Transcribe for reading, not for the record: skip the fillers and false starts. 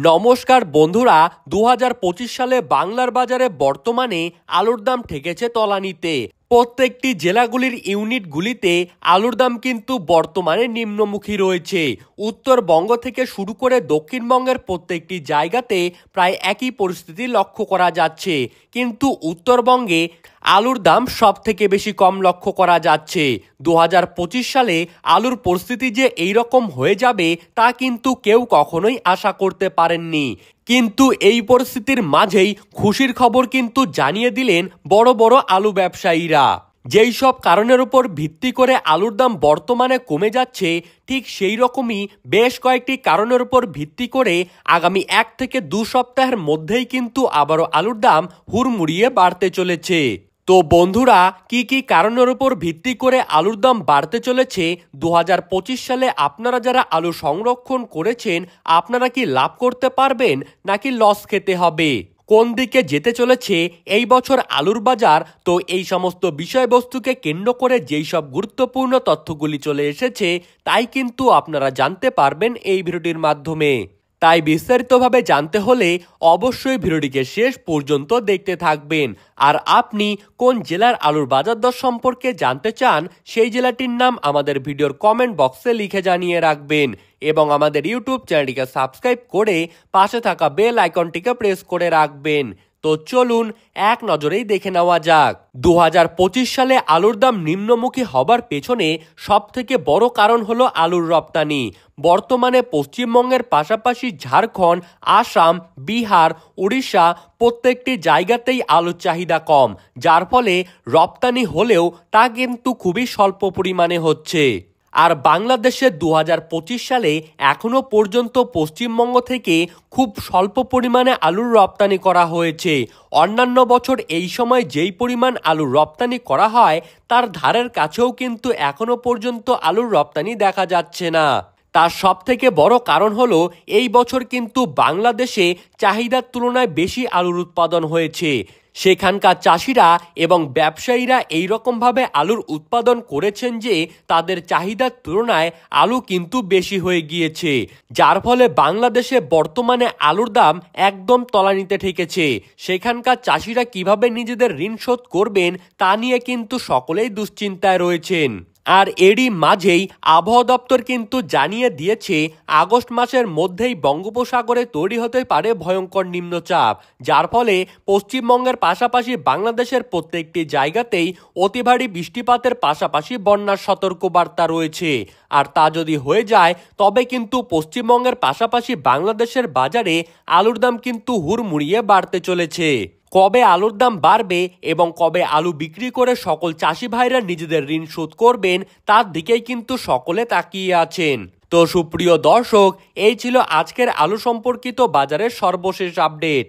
নমস্কার বন্ধুরা, 2025 সালে বাংলার বাজারে বর্তমানে আলুর দাম ঠেকেছে তলানিতে। প্রত্যেকটি জেলাগুলির ইউনিটগুলিতে আলুর দাম কিন্তু বর্তমানে নিম্নমুখী রয়েছে। উত্তরবঙ্গ থেকে শুরু করে দক্ষিণবঙ্গের প্রত্যেকটি জায়গাতে প্রায় একই পরিস্থিতি লক্ষ্য করা যাচ্ছে, কিন্তু উত্তরবঙ্গে আলুর দাম সব থেকে বেশি কম লক্ষ্য করা যাচ্ছে। 2025 সালে আলুর পরিস্থিতি যে এইরকম হয়ে যাবে তা কিন্তু কেউ কখনোই আশা করতে পারেননি। কিন্তু এই পরিস্থিতির মাঝেই খুশির খবর কিন্তু জানিয়ে দিলেন বড় বড় আলু ব্যবসায়ীরা। যেই সব কারণের উপর ভিত্তি করে আলুর দাম বর্তমানে কমে যাচ্ছে, ঠিক সেই রকমই বেশ কয়েকটি কারণের উপর ভিত্তি করে আগামী 1 থেকে 2 সপ্তাহের মধ্যেই কিন্তু আবারও আলুর দাম হুড়মুড়িয়ে বাড়তে চলেছে। তো বন্ধুরা, কি কি কারণের উপর ভিত্তি করে আলুর দাম বাড়তে চলেছে, 2025 সালে আপনারা যারা আলু সংরক্ষণ করেছেন আপনারা কি লাভ করতে পারবেন নাকি লস খেতে হবে, কোন দিকে যেতে চলেছে এই বছর আলুর বাজার, তো এই সমস্ত বিষয়বস্তুকে কেন্দ্র করে যেই সব গুরুত্বপূর্ণ তথ্যগুলি চলে এসেছে তাই কিন্তু আপনারা জানতে পারবেন এই ভিডিওটির মাধ্যমে। তাই বিস্তারিতভাবে জানতে হলে অবশ্যই ভিডিওটিকে শেষ পর্যন্ত দেখতে থাকবেন। আর আপনি কোন জেলার আলুর বাজার দর সম্পর্কে জানতে চান সেই জেলাটির নাম আমাদের ভিডিওর কমেন্ট বক্সে লিখে জানিয়ে রাখবেন এবং আমাদের ইউটিউব চ্যানেলটিকে সাবস্ক্রাইব করে পাশে থাকা বেল আইকনটিকে প্রেস করে রাখবেন। তো চলুন এক নজরেই দেখে নেওয়া যাক। 2025 সালে আলুর দাম নিম্নমুখী হবার পেছনে সব থেকে বড় কারণ হলো আলুর রপ্তানি। বর্তমানে পশ্চিমবঙ্গের পাশাপাশি ঝাড়খণ্ড, আসাম, বিহার, উড়িষ্যা প্রত্যেকটি জায়গাতেই আলুর চাহিদা কম, যার ফলে রপ্তানি হলেও তা কিন্তু খুবই স্বল্প পরিমাণে হচ্ছে। আর বাংলাদেশে 2025 সালে এখনো পর্যন্ত পশ্চিমবঙ্গ থেকে খুব স্বল্প পরিমাণে আলুর রপ্তানি করা হয়েছে। অন্যান্য বছর এই সময় যেই পরিমাণ আলুর রপ্তানি করা হয় তার ধারের কাছেও কিন্তু এখনো পর্যন্ত আলুর রপ্তানি দেখা যাচ্ছে না। তার সব থেকে বড় কারণ হলো এই বছর কিন্তু বাংলাদেশে চাহিদার তুলনায় বেশি আলুর উৎপাদন হয়েছে। সেখানকার চাষিরা এবং ব্যবসায়ীরা এই রকমভাবে আলুর উৎপাদন করেছেন যে তাদের চাহিদার তুলনায় আলু কিন্তু বেশি হয়ে গিয়েছে, যার ফলে বাংলাদেশে বর্তমানে আলুর দাম একদম তলানিতে ঠেকেছে। সেখানকার চাষিরা কিভাবে নিজেদের ঋণ শোধ করবেন তা নিয়ে কিন্তু সকলেই দুশ্চিন্তায় রয়েছেন। আর এরই মাঝেই আবহাওয়া দপ্তর কিন্তু জানিয়ে দিয়েছে আগস্ট মাসের মধ্যেই বঙ্গোপসাগরে তৈরি হতে পারে ভয়ঙ্কর নিম্নচাপ, যার ফলে পশ্চিমবঙ্গের পাশাপাশি বাংলাদেশের প্রত্যেকটি জায়গাতেই অতি ভারী বৃষ্টিপাতের পাশাপাশি বন্যার সতর্কবার্তা রয়েছে। আর তা যদি হয়ে যায় তবে কিন্তু পশ্চিমবঙ্গের পাশাপাশি বাংলাদেশের বাজারে আলুর দাম কিন্তু হুড়মুড়িয়ে বাড়তে চলেছে। কবে আলুর দাম বাড়বে এবং কবে আলু বিক্রি করে সকল চাষি ভাইরা নিজেদের ঋণ শোধ করবেন তার দিকেই কিন্তু সকলে তাকিয়ে আছেন। তো সুপ্রিয় দর্শক, এই ছিল আজকের আলু সম্পর্কিত বাজারের সর্বশেষ আপডেট।